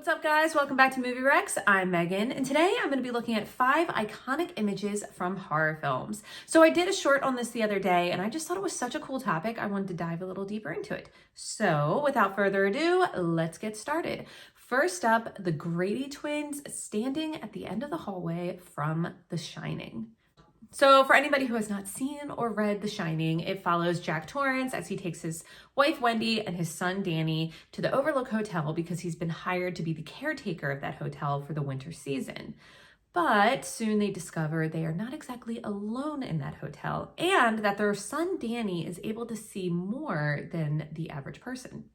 What's up, guys? Welcome back to Movie Rex. I'm Megan, and today I'm going to be looking at 5 iconic images from horror films. So I did a short on this the other day, and I just thought it was such a cool topic. I wanted to dive a little deeper into it. So without further ado, let's get started. First up, the Grady twins standing at the end of the hallway from The Shining. So for anybody who has not seen or read The Shining, it follows Jack Torrance as he takes his wife Wendy and his son Danny to the Overlook Hotel because he's been hired to be the caretaker of that hotel for the winter season. But soon they discover they are not exactly alone in that hotel and that their son Danny is able to see more than the average person.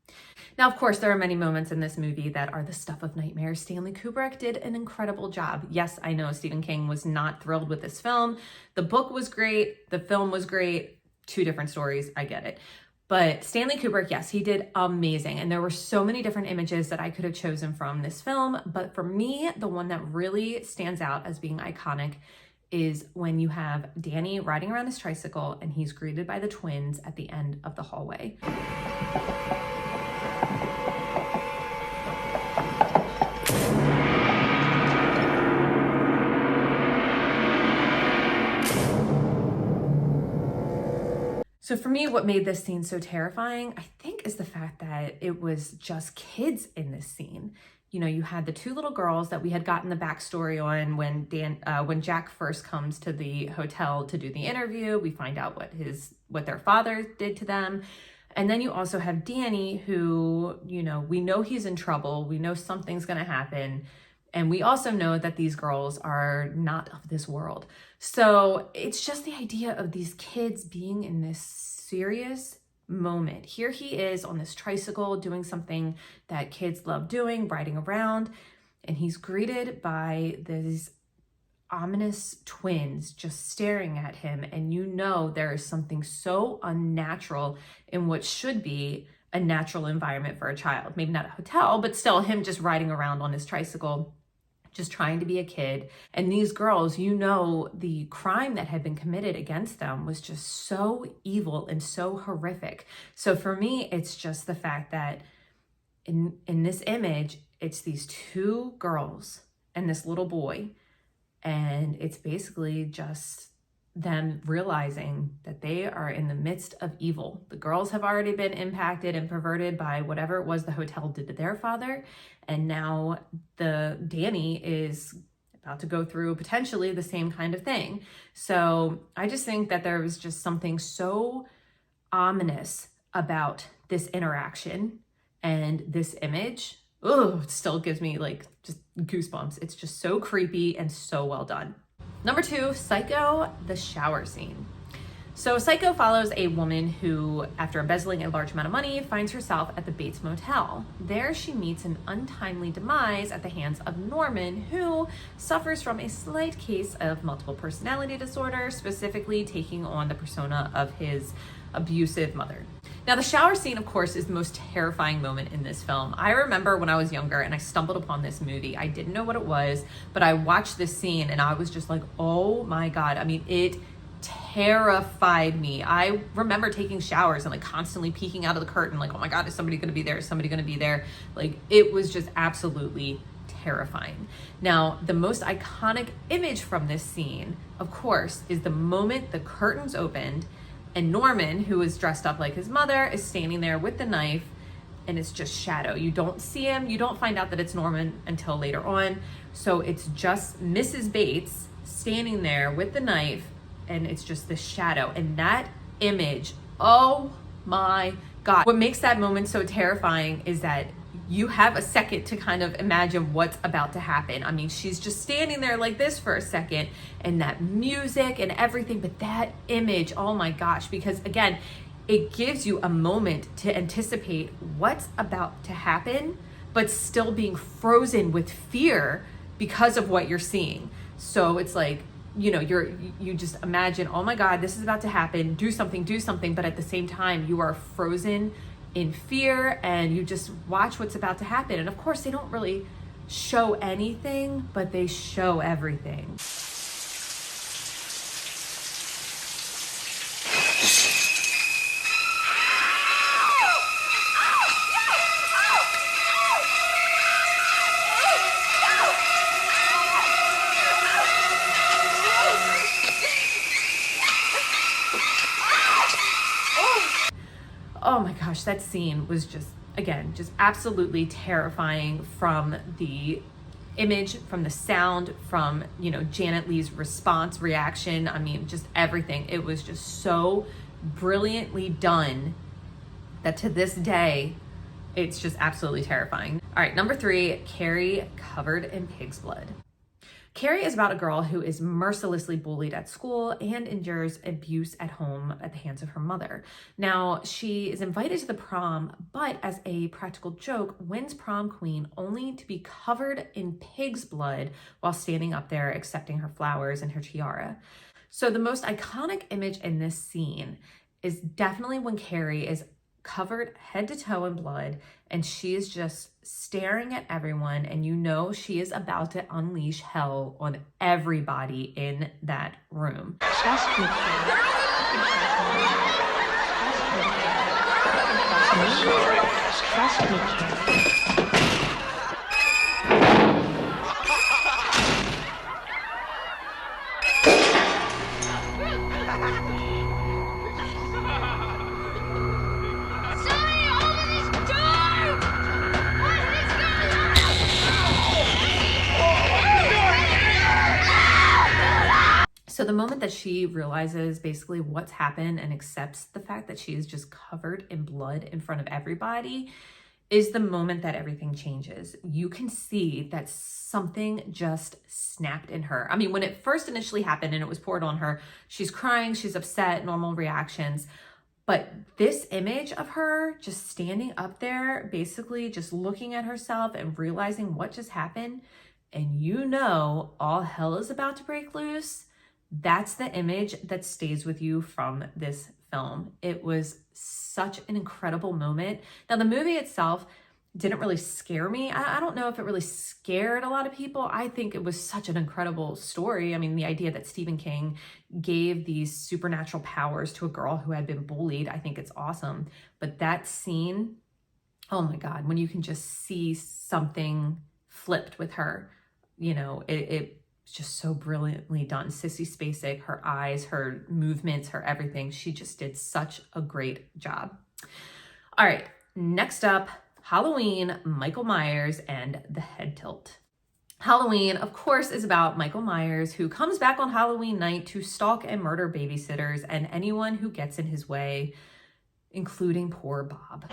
Now, of course, there are many moments in this movie that are the stuff of nightmares. Stanley Kubrick did an incredible job. Yes, I know Stephen King was not thrilled with this film. The book was great. The film was great. 2 different stories. I get it. But Stanley Kubrick, yes, he did amazing. And there were so many different images that I could have chosen from this film. But for me, the one that really stands out as being iconic is when you have Danny riding around his tricycle and he's greeted by the twins at the end of the hallway. So for me, what made this scene so terrifying, I think, is the fact that it was just kids in this scene. You know, you had the 2 little girls that we had gotten the backstory on when Jack first comes to the hotel to do the interview. We find out what their father did to them. And then you also have Danny, who, you know, we know he's in trouble. We know something's going to happen. And we also know that these girls are not of this world. So it's just the idea of these kids being in this serious moment. Here he is on this tricycle doing something that kids love doing, riding around. And he's greeted by these ominous twins just staring at him. And you know there is something so unnatural in what should be a natural environment for a child. Maybe not a hotel, but still him just riding around on his tricycle, just trying to be a kid. And these girls, you know, the crime that had been committed against them was just so evil and so horrific. So for me, it's just the fact that in this image, it's these 2 girls and this little boy. And it's basically just them realizing that they are in the midst of evil. The girls have already been impacted and perverted by whatever it was the hotel did to their father. And now Danny is about to go through potentially the same kind of thing. So I just think that there was just something so ominous about this interaction and this image. Oh, it still gives me like just goosebumps. It's just so creepy and so well done. Number 2, Psycho, the shower scene. So Psycho follows a woman who, after embezzling a large amount of money, finds herself at the Bates Motel. There she meets an untimely demise at the hands of Norman, who suffers from a slight case of multiple personality disorder, specifically taking on the persona of his abusive mother. Now, the shower scene, of course, is the most terrifying moment in this film. I remember when I was younger and I stumbled upon this movie. I didn't know what it was, but I watched this scene and I was just like, oh my God. I mean, it terrified me. I remember taking showers and like constantly peeking out of the curtain, like, oh my God, is somebody going to be there? Is somebody going to be there? Like, it was just absolutely terrifying. Now, the most iconic image from this scene, of course, is the moment the curtains opened and Norman, who is dressed up like his mother, is standing there with the knife, and it's just shadow. You don't see him. You don't find out that it's Norman until later on. So it's just Mrs. Bates standing there with the knife, and it's just this shadow. And that image, oh my God. What makes that moment so terrifying is that you have a second to kind of imagine what's about to happen. I mean, she's just standing there like this for a second, and that music and everything, but that image, oh my gosh, because again, it gives you a moment to anticipate what's about to happen, but still being frozen with fear because of what you're seeing. So it's like, you know, you just imagine, oh my God, this is about to happen, do something, but at the same time, you are frozen in fear and you just watch what's about to happen. And of course, they don't really show anything, but they show everything. gosh, that scene was just, again, just absolutely terrifying, from the image, from the sound, from, you know, Janet Leigh's response, reaction. I mean, just everything. It was just so brilliantly done that to this day, it's just absolutely terrifying. All right, number 3, Carrie covered in pig's blood. Carrie is about a girl who is mercilessly bullied at school and endures abuse at home at the hands of her mother. Now, she is invited to the prom, but as a practical joke, wins prom queen only to be covered in pig's blood while standing up there accepting her flowers and her tiara. So the most iconic image in this scene is definitely when Carrie is covered head to toe in blood, and she is just staring at everyone, and you know she is about to unleash hell on everybody in that room. Trust me, Carrie. Trust me, Carrie. So the moment that she realizes basically what's happened and accepts the fact that she is just covered in blood in front of everybody is the moment that everything changes. You can see that something just snapped in her. I mean, when it first initially happened and it was poured on her, she's crying, she's upset, normal reactions. But this image of her just standing up there, basically just looking at herself and realizing what just happened, and you know all hell is about to break loose, that's the image that stays with you from this film. It was such an incredible moment. Now, the movie itself didn't really scare me. I don't know if it really scared a lot of people. I think it was such an incredible story. I mean, the idea that Stephen King gave these supernatural powers to a girl who had been bullied, I think it's awesome. But that scene, oh my God, when you can just see something flipped with her, you know, it's just so brilliantly done. Sissy Spacek, her eyes, her movements, her everything. She just did such a great job. All right, next up, Halloween, Michael Myers, and the head tilt. Halloween, of course, is about Michael Myers, who comes back on Halloween night to stalk and murder babysitters and anyone who gets in his way, including poor Bob.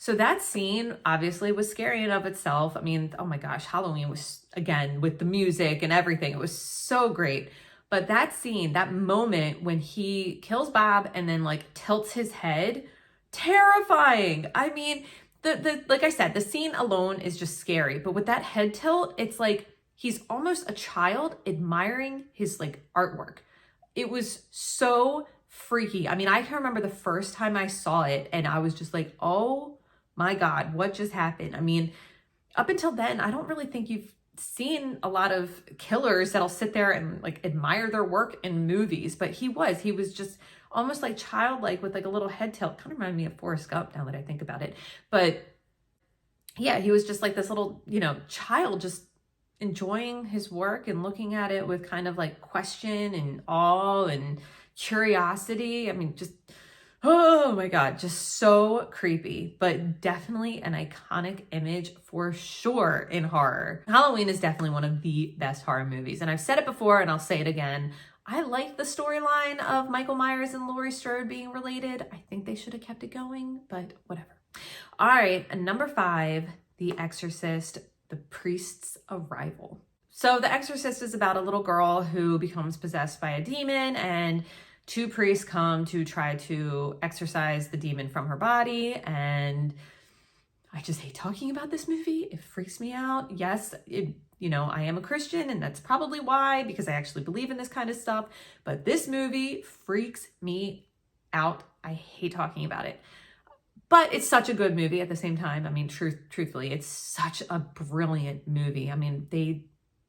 So that scene obviously was scary in of itself. I mean, oh my gosh, Halloween was, again, with the music and everything, it was so great. But that scene, that moment when he kills Bob and then like tilts his head, terrifying. I mean, like I said, the scene alone is just scary. But with that head tilt, it's like he's almost a child admiring his like artwork. It was so freaky. I mean, I can remember the first time I saw it and I was just like, oh my God, what just happened? I mean, up until then, I don't really think you've seen a lot of killers that'll sit there and like admire their work in movies, but he was just almost like childlike with like a little head tilt. Kind of reminded me of Forrest Gump now that I think about it. But yeah, he was just like this little, you know, child just enjoying his work and looking at it with kind of like question and awe and curiosity. I mean, just, oh my God, just so creepy, but definitely an iconic image for sure in horror. Halloween is definitely one of the best horror movies. And I've said it before and I'll say it again. I like the storyline of Michael Myers and Laurie Strode being related. I think they should have kept it going, but whatever. All right, and number 5, The Exorcist, the priest's arrival. So The Exorcist is about a little girl who becomes possessed by a demon, and 2 priests come to try to exorcise the demon from her body. And I just hate talking about this movie. It freaks me out. Yes, you know, I am a Christian and that's probably why, because I actually believe in this kind of stuff. But this movie freaks me out. I hate talking about it. But it's such a good movie at the same time. I mean, truthfully, it's such a brilliant movie. I mean, they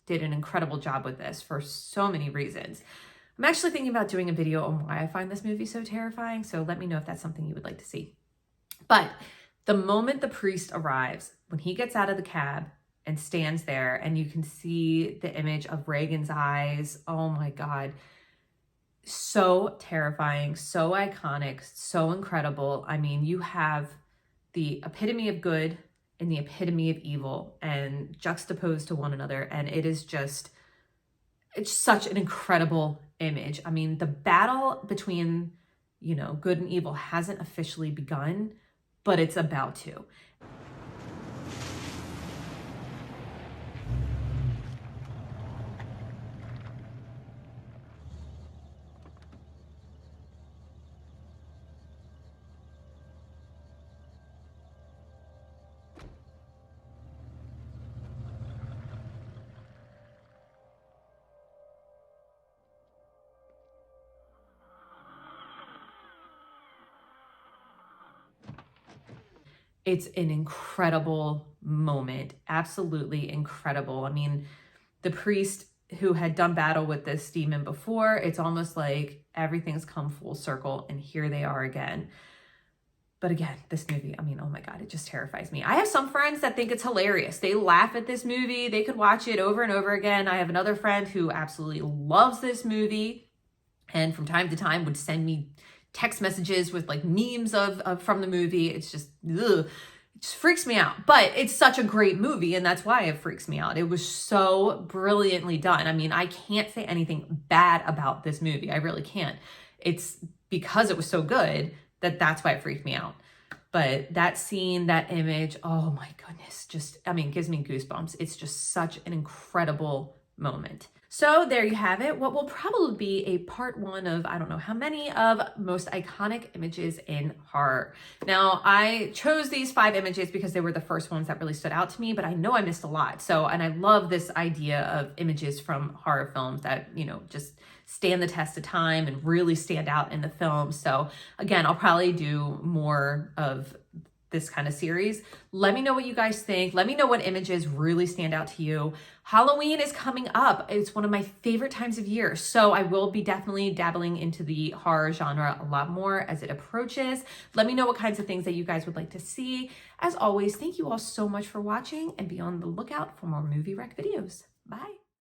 did an incredible job with this for so many reasons. I'm actually thinking about doing a video on why I find this movie so terrifying, so let me know if that's something you would like to see. But the moment the priest arrives, when he gets out of the cab and stands there and you can see the image of Reagan's eyes, oh my God, so terrifying, so iconic, so incredible. I mean, you have the epitome of good and the epitome of evil and juxtaposed to one another, and it is just, it's such an incredible image. I mean, the battle between, you know, good and evil hasn't officially begun, but it's about to. It's an incredible moment, absolutely incredible. I mean, the priest who had done battle with this demon before, it's almost like everything's come full circle and here they are again. But again, this movie, I mean, oh my God, it just terrifies me. I have some friends that think it's hilarious. They laugh at this movie. They could watch it over and over again. I have another friend who absolutely loves this movie and from time to time would send me text messages with like memes of from the movie. It's just, ugh, it just freaks me out. But it's such a great movie, and that's why it freaks me out. It was so brilliantly done. I mean, I can't say anything bad about this movie. I really can't. It's because it was so good that's why it freaked me out. But that scene, that image, oh my goodness, just, I mean, gives me goosebumps. It's just such an incredible moment. So there you have it. What will probably be a part one of, I don't know how many, of most iconic images in horror. Now, I chose these 5 images because they were the first ones that really stood out to me, but I know I missed a lot. So, and I love this idea of images from horror films that, you know, just stand the test of time and really stand out in the film. So again, I'll probably do more of this kind of series. Let me know what you guys think. Let me know what images really stand out to you. Halloween is coming up. It's one of my favorite times of year. So I will be definitely dabbling into the horror genre a lot more as it approaches. Let me know what kinds of things that you guys would like to see. As always, thank you all so much for watching and be on the lookout for more movie rec videos. Bye.